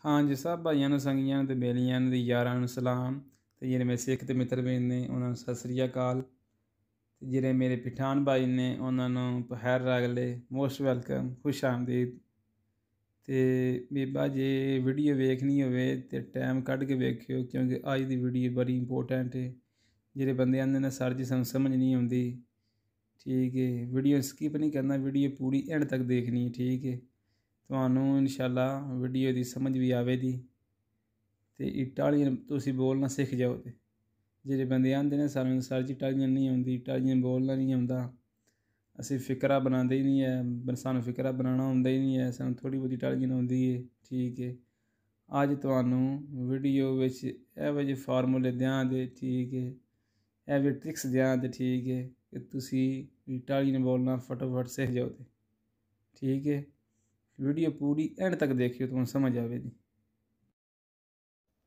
हाँ जी, सब भाइयों ਨੂੰ ਸੰਗੀਆਂ ਨੂੰ ਤੇ ਬੇਲੀਆਂ ਨੂੰ ਤੇ ਯਾਰਾਂ ਨੂੰ ਸਲਾਮ ਤੇ ਜਿਹੜੇ ਮੇਰੇ ਸਿੱਖ ਤੇ ਮਿੱਤਰ ਵੀਰ ਨੇ ਉਹਨਾਂ ਨੂੰ ਸਤਿ ਸ੍ਰੀ ਅਕਾਲ ਤੇ ਜਿਹੜੇ ਮੇਰੇ ਪਠਾਨ ਭਾਈ ਨੇ ਉਹਨਾਂ ਨੂੰ ਪਹਿਰ ਰਾਗਲੇ ਮੋਸਟ ਵੈਲਕਮ ਖੁਸ਼ ਆਮਦੀਦ। ਤੇ ਬੀਬਾ ਜੇ ਵੀਡੀਓ ਵੇਖਣੀ ਹੋਵੇ ਤੇ ਟਾਈਮ ਕੱਢ ਕੇ ਵੇਖਿਓ ਕਿਉਂਕਿ ਅੱਜ ਦੀ ਵੀਡੀਓ ਬੜੀ ਇੰਪੋਰਟੈਂਟ ਹੈ। ਜਿਹੜੇ ਬੰਦੇ ਆਂਦੇ ਨੇ ਸਰ ਜੀ ਸਾਨੂੰ ਸਮਝ ਨਹੀਂ ਆਉਂਦੀ, ਠੀਕ ਹੈ, ਵੀਡੀਓ ਸਕਿਪ ਨਹੀਂ ਕਰਨਾ, ਵੀਡੀਓ ਪੂਰੀ ਐਂਡ ਤੱਕ ਦੇਖਣੀ ਹੈ, ਠੀਕ ਹੈ। ਤੁਹਾਨੂੰ ਇਨਸ਼ਾਅੱਲਾ ਵੀਡੀਓ ਦੀ ਸਮਝ ਵੀ ਆਵੇਗੀ ਤੇ ਇਟਾਲੀਅਨ ਤੁਸੀਂ ਬੋਲਣਾ ਸਿੱਖ ਜਾਓ। ਤੇ ਜਿਹੜੇ ਬੰਦੇ ਆਂਦੇ ਨੇ ਸਾਨੂੰ ਸਰ ਜੀ ਇਟਾਲੀਅਨ ਨਹੀਂ ਆਉਂਦੀ, ਇਟਾਲੀਅਨ ਬੋਲਣਾ ਨਹੀਂ ਆਉਂਦਾ, ਅਸੀਂ ਫਿਕਰਾ ਬਣਾਉਂਦੇ ਹੀ ਨਹੀਂ ਹੈ, ਸਾਨੂੰ ਫਿਕਰਾ ਬਣਾਉਣਾ ਆਉਂਦਾ ਹੀ ਨਹੀਂ ਹੈ, ਸਾਨੂੰ ਥੋੜ੍ਹੀ ਬਹੁਤੀ ਇਟਾਲੀਅਨ ਆਉਂਦੀ ਹੈ, ਠੀਕ ਹੈ। ਅੱਜ ਤੁਹਾਨੂੰ ਵੀਡੀਓ ਵਿੱਚ ਇਹੋ ਜਿਹੇ ਫਾਰਮੂਲੇ ਦਿਆਂਗੇ, ਠੀਕ ਹੈ, ਇਹੋ ਜਿਹੇ ਟ੍ਰਿਕਸ ਦਿਆਂਗੇ, ਠੀਕ ਹੈ, ਕਿ ਤੁਸੀਂ ਇਟਾਲੀਅਨ ਬੋਲਣਾ ਫਟਾਫਟ ਸਿੱਖ ਜਾਓ। ਤੇ ਠੀਕ ਹੈ, ਵੀਡੀਓ ਪੂਰੀ ਐਂਡ ਤੱਕ ਦੇਖਿਓ, ਤੁਹਾਨੂੰ ਸਮਝ ਆਵੇਗੀ।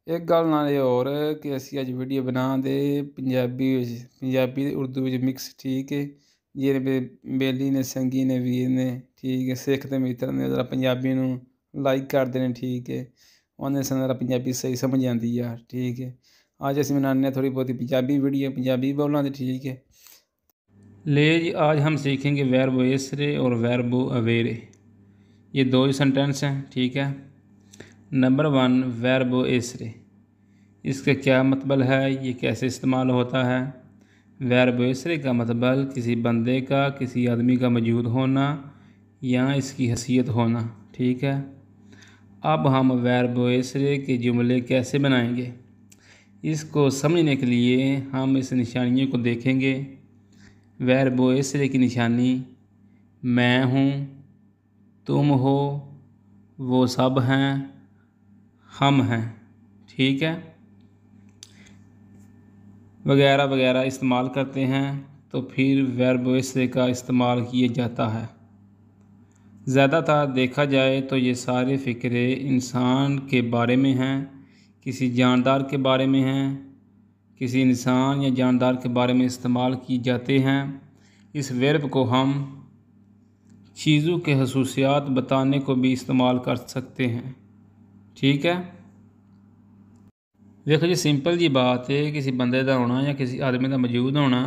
ਇੱਕ ਗੱਲ ਨਾਲ ਇਹ ਹੋਰ ਕਿ ਅਸੀਂ ਅੱਜ ਵੀਡੀਓ ਬਣਾਉਂਦੇ ਪੰਜਾਬੀ ਵਿੱਚ, ਪੰਜਾਬੀ ਤੇ ਉਰਦੂ ਵਿੱਚ ਮਿਕਸ, ਠੀਕ ਹੈ। ਜਿਹੜੇ ਬੇਲੀ ਨੇ ਸੰਗੀ ਨੇ ਵੀਰ ਨੇ, ਠੀਕ ਹੈ, ਸਿੱਖ ਤੇ ਮਿੱਤਰ ਨੇ ਜ਼ਰਾ ਪੰਜਾਬੀ ਨੂੰ ਲਾਈਕ ਕਰਦੇ ਨੇ, ਠੀਕ ਹੈ, ਉਹਨੇ ਸਾਨੂੰ ਜ਼ਰਾ ਪੰਜਾਬੀ ਸਹੀ ਸਮਝ ਆਉਂਦੀ ਯਾਰ, ਠੀਕ ਹੈ। आज ਅਸੀਂ बनाने थोड़ी बहुत पंजाबी वीडियो, पंजाबी बोलना, तो ठीक है। ले जी, आज हम सीखेंगे वर्बो एसरे और वर्बो अवेरे, ये दो ही सेंटेंस हैं, ठीक है। नंबर 1 वर्बो एसरे, इसका क्या मतलब है, ये कैसे इस्तेमाल होता है। वर्बो एसरे का मतलब किसी बंदे का, किसी आदमी का मौजूद होना या इसकी हैसियत होना, ठीक है। अब हम वर्बो एसरे के जुमले कैसे बनाएंगे, इसको समझने के लिए हम इस निशानियों को देखेंगे। वर्बो एसरे की निशानी मैं हूँ, तुम हो, वो सब हैं, हम हैं, ठीक है, वगैरह वगैरह इस्तेमाल करते हैं, तो फिर वर्बो एसरे का इस्तेमाल किया जाता है। ज़्यादातर देखा जाए तो ये सारे फ़िक्रे इंसान के बारे में हैं, किसी जानदार के बारे में हैं, किसी इंसान या जानदार के बारे में इस्तेमाल किए जाते हैं। इस वर्ब को हम चीज़ों के खसूसियात बताने को भी इस्तेमाल कर सकते हैं, ठीक है। देखो जी, सिंपल जी बात है, किसी बंदे का होना या किसी आदमी का मौजूद होना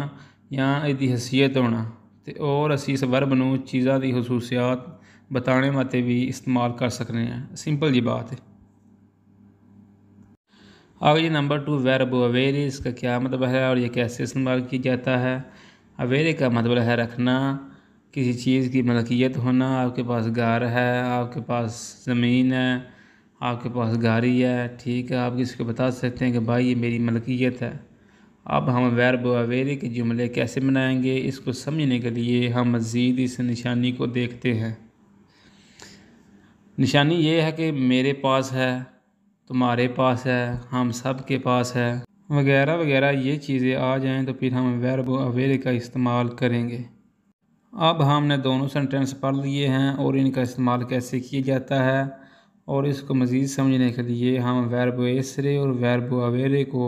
या इसकी हैसियत होना, तो और असी इस वर्ब नूं चीज़ों की खसूसियात बताने वास्ते भी इस्तेमाल कर सकते हैं, सिंपल जी बात है। आगे जी नंबर 2 वर्बो अवेरे, इसका क्या मतलब है और ये कैसे इस्तेमाल किया जाता है। अवेरे का मतलब है रखना, किसी चीज़ की मलकियत होना, आपके पास घर है, आपके पास ज़मीन है, आपके पास गाड़ी है, ठीक है, आप किसी को बता सकते हैं कि भाई ये मेरी मलकियत है। अब हम वर्बो अवेरे के जुमले कैसे बनाएंगे, इसको समझने के लिए हम मज़ीद इस निशानी को देखते हैं। निशानी ये है कि मेरे पास है, तुम्हारे पास है, हम सब के पास है, वगैरह वगैरह ये चीज़ें आ जाएं तो फिर हम वर्बो अवेरे का इस्तेमाल करेंगे। अब हमने दोनों सेंटेंस पढ़ लिए हैं और इनका इस्तेमाल कैसे किया जाता है, और इसको मज़ीद समझने के लिए हम वर्बो एसरे और वर्बो अवेरे को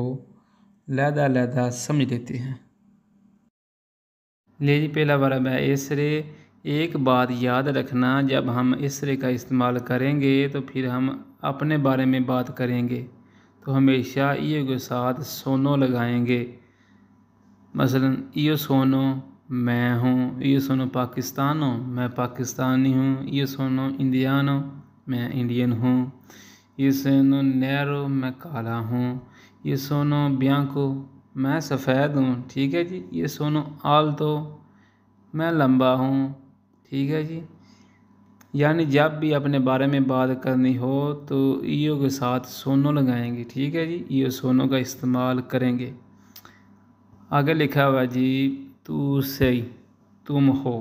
लहदा समझ लेते हैं। ले जी, पहला वर्ब है एसरे। एक बात याद रखना, जब हम एसरे का इस्तेमाल करेंगे तो फिर हम अपने बारे में बात करेंगे, तो हमेशा ईयो के साथ सोनो लगाएंगे। मसलन ईयो सोनो मैं हूँ, ईयो सोनो पाकिस्तानो मैं पाकिस्तानी हूँ, ईयो सोनो इंडियानो मैं इंडियन हूँ, ईयो सोनो नेरो मैं काला हूँ, ये सोनो बियांको मैं सफ़ेद हूँ, ठीक है जी। ये सोनो आल्तो मैं लंबा हूँ, ठीक है जी। यानी जब भी अपने बारे में बात करनी हो तो ईयो के साथ सोनो लगाएंगे, ठीक है जी, ईयो सोनो का इस्तेमाल करेंगे। आगे लिखा हुआ जी, तू सही, तुम हो।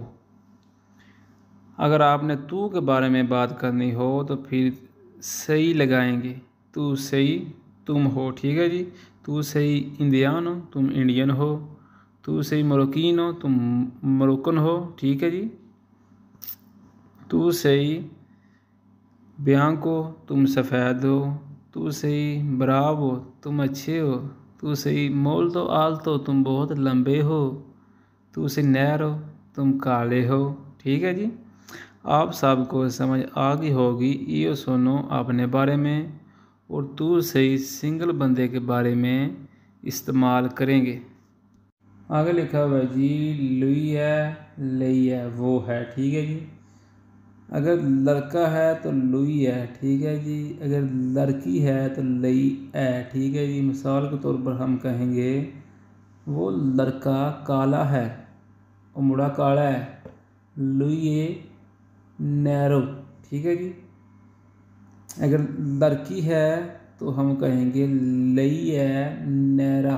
अगर आपने तू के बारे में बात करनी हो तो फिर सही लगाएंगे, तू सही तुम हो, ठीक है जी। तू सही इंडियन हो, तुम इंडियन हो, तू सही मोरक्कीन हो, तुम मोरक्कन हो, ठीक है जी। तू सही बियांको, तुम सफ़ेद हो, तू सही ब्रावो, तुम अच्छे हो, तू सही मोल्तो आल्तो, तुम बहुत लंबे हो, तू सही नैरो, तुम काले हो, ठीक है जी। आप सबको समझ आ गई होगी यो सुनो अपने बारे में और दूर से ही सिंगल बंदे के बारे में इस्तेमाल करेंगे। आगे लिखा हुआ है जी लुई है लई है वो है, ठीक है जी। अगर लड़का है तो लुई है, ठीक है जी। अगर लड़की है तो लई है, ठीक है जी। मिसाल के तौर पर हम कहेंगे वो लड़का काला है और मुड़ा काला है, लुई नैरो, ठीक है जी। अगर लड़की है तो हम कहेंगे लई है नैरा,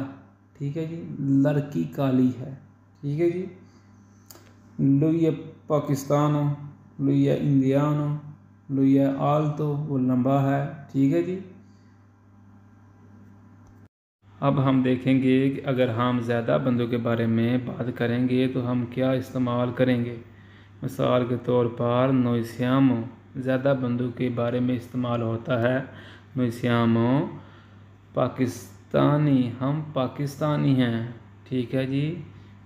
ठीक है जी। लड़की काली है, ठीक है जी। लुई पाकिस्तानो, लुई इंडियानो, लुई आल्तो वो लंबा है, ठीक है जी। अब हम देखेंगे कि अगर हम ज़्यादा बंदों के बारे में बात करेंगे तो हम क्या इस्तेमाल करेंगे। मिसाल के तौर पर नोइसियामो ज़्यादा बंदों के बारे में इस्तेमाल होता है। नोइसियामो पाकिस्तानी, हम पाकिस्तानी हैं, ठीक है जी।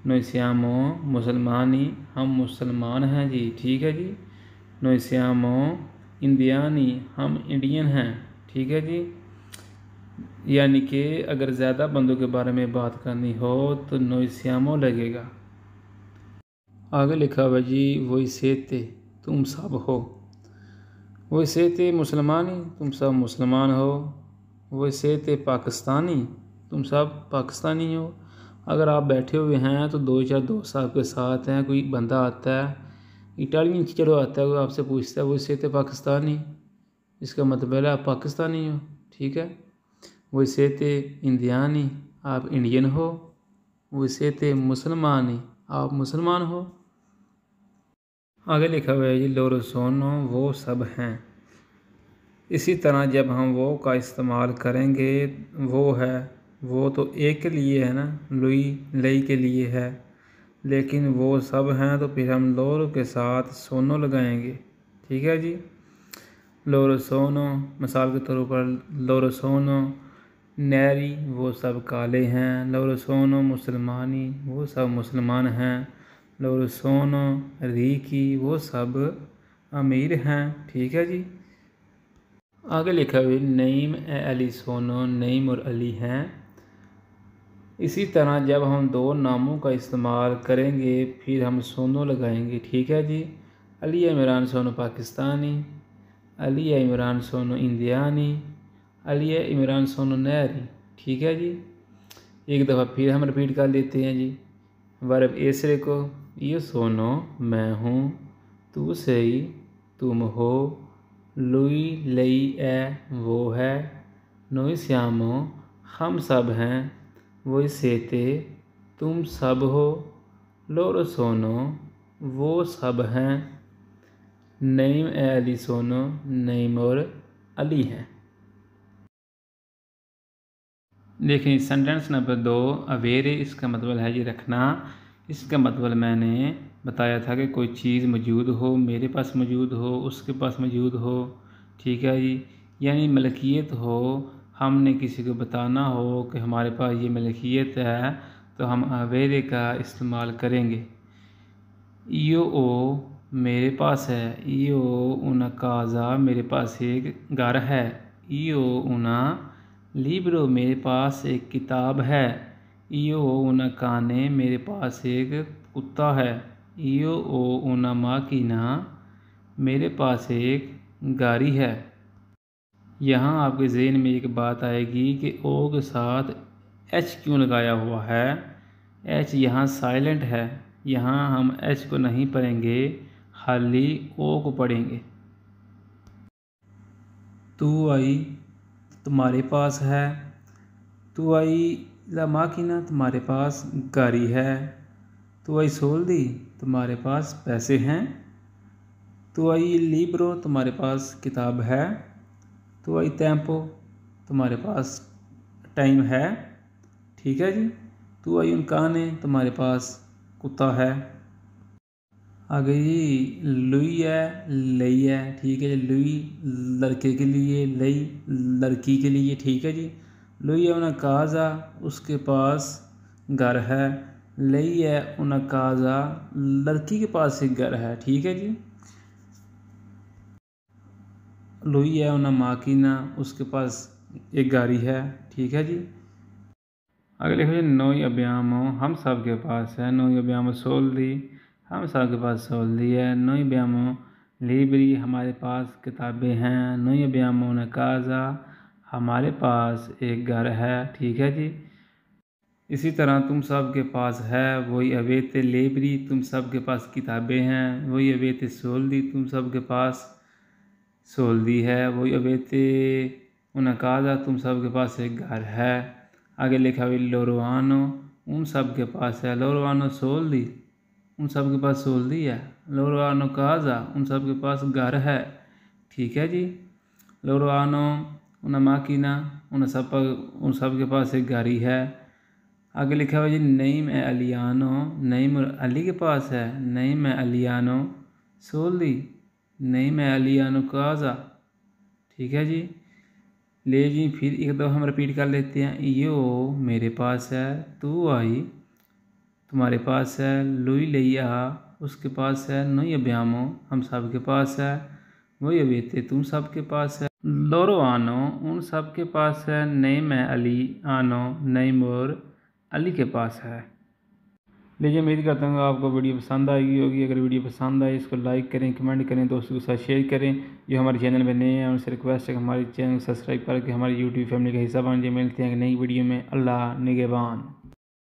नोइसियामो मुसलमानी, हम मुसलमान हैं जी, ठीक है जी। नोइसियामो इंडियानी, हम इंडियन हैं, ठीक है जी। यानी कि अगर ज़्यादा बंदों के बारे में बात करनी हो तो नोइसियामो लगेगा। आगे लिखा हुआ जी वही सेते तुम सब हो, वही सेते मुसलमानी तुम सब मुसलमान हो, वही सेते पाकिस्तानी तुम सब पाकिस्तानी हो। अगर आप बैठे हुए हैं तो दो चार दोस्त आपके साथ हैं, कोई बंदा आता है इटालियन चलो आता है, कोई आपसे पूछता है वही सेते पाकिस्तानी, इसका मतलब है आप पाकिस्तानी हो, ठीक है। वही सेते इंडियानी आप इंडियन हो, वही सेते मुसलमानी आप मुसलमान हो। आगे लिखा हुआ है जी लोरो सोनो वो सब हैं। इसी तरह जब हम वो का इस्तेमाल करेंगे, वो है वो तो एक के लिए है ना, लुई लई के लिए है, लेकिन वो सब हैं तो फिर हम लोरो के साथ सोनो लगाएंगे, ठीक है जी। लोरो सोनो मिसाल के तौर पर लोरो सोनो नैरी वो सब काले हैं, लोरो सोनो मुसलमानी वो सब मुसलमान हैं, लोरो सोनो रीकी वो सब अमीर हैं, ठीक है जी। आगे लिखा हुआ नईम अली सोनो नईम और अली हैं। इसी तरह जब हम दो नामों का इस्तेमाल करेंगे फिर हम सोनो लगाएंगे, ठीक है जी। अली इमरान सोनो पाकिस्तानी, अली इमरान सोनो इंडियानी, अली इमरान सोनो नैरी, ठीक है जी। एक दफ़ा फिर हम रिपीट कर लेते हैं जी वर्ब एसरे को। ये सोनो मैं हूँ, तू सही तुम हो, लुई लई ए वो है, नोई श्यामो हम सब हैं, वही सेते तुम सब हो, लोरो सोनो वो सब हैं, नईम अली सोनो नईम और अली हैं। देखिए सेंटेंस नंबर 2 अवेरे, इसका मतलब है जी रखना। इसका मतलब मैंने बताया था कि कोई चीज़ मौजूद हो, मेरे पास मौजूद हो, उसके पास मौजूद हो, ठीक है जी। यानी मलकियत हो, हमने किसी को बताना हो कि हमारे पास ये मलकियत है तो हम अवेरे का इस्तेमाल करेंगे। यो ओ मेरे पास है, यो उना काजा मेरे पास एक घर है, यो उना लिब्रो मेरे पास एक किताब है, यो उना काने मेरे पास एक कुत्ता है, यो ओ उना माकीना मेरे पास एक गाड़ी है। यहाँ आपके ज़हन में एक बात आएगी कि ओ के साथ एच क्यों लगाया हुआ है। एच यहाँ साइलेंट है, यहाँ हम एच को नहीं पढ़ेंगे, खाली ओ को पढ़ेंगे। तू आई तुम्हारे पास है, तू आई ला माकिना तुम्हारे पास गाड़ी है, तू आई सोल्दी तुम्हारे पास पैसे हैं, तू आई लिब्रो तुम्हारे पास किताब है, तू आई टेम्पो तुम्हारे पास टाइम है, ठीक है जी। तू आई उनकाने तुम्हारे पास कुत्ता है। आगे जी लुई है लई है, ठीक है जी। लुई लड़के के लिए, लई लड़की के लिए, ठीक है जी। लुई है उन्हें काजा उसके पास घर है, लई है उन्हें काजा लड़की के पास एक घर है, ठीक है जी। लुई है उन्हें माकीना, उसके पास एक गाड़ी है। ठीक है जी। आगे लिखो जी नोई अब्यामो हम सब के पास है। नोई अब्यामो सोल्दी हम सब के पास सोल्दी है। नोई अब्यामो लिब्री हमारे पास किताबें हैं। नोई अब्यामो ने काजा हमारे पास एक घर है। ठीक है जी। इसी तरह तुम सब के पास है वही अवेते लेबरी तुम सब के पास किताबें हैं। वही अवेते सोल्दी तुम सब के पास सोल्दी है। वही अवेते उनकाजा तुम सब के पास एक घर है। आगे लिखा हुई लोरवानो उन सब के पास है। लोरवानो सोल्दी उन सब के पास सोल्दी है। लोरवानो काजा उन सब के पास घर है। ठीक है जी। लोरवानो उन माकीना उन सब के पास एक गाड़ी है। आगे लिखा हुआ जी नईम ए अलियानो नईम अली के पास है। नईम ए अलियानो सोल्दी नईम ए अलियानो काजा। ठीक है जी। ले जी फिर एक दो हम रिपीट कर लेते हैं। यो मेरे पास है। तू आई तुम्हारे पास है। लुई लिया उसके पास है। नोई अब्यामो हम सब के पास है। वही अवेते तुम सब के पास है। लोरो आनो उन सब के पास है। नईम ए अली आनो नईम और अली के पास है। लीजिए उम्मीद करता हूँ आपको वीडियो पसंद आएगी होगी। अगर वीडियो पसंद आए इसको लाइक करें, कमेंट करें, दोस्तों के साथ शेयर करें। जो हमारे चैनल में नए हैं उनसे रिक्वेस्ट है कि हमारे चैनल को सब्सक्राइब करके हमारी यूट्यूब फैमिली का हिस्सा बन जाए। मिलते हैं नई वीडियो में। अल्लाह निगहबान।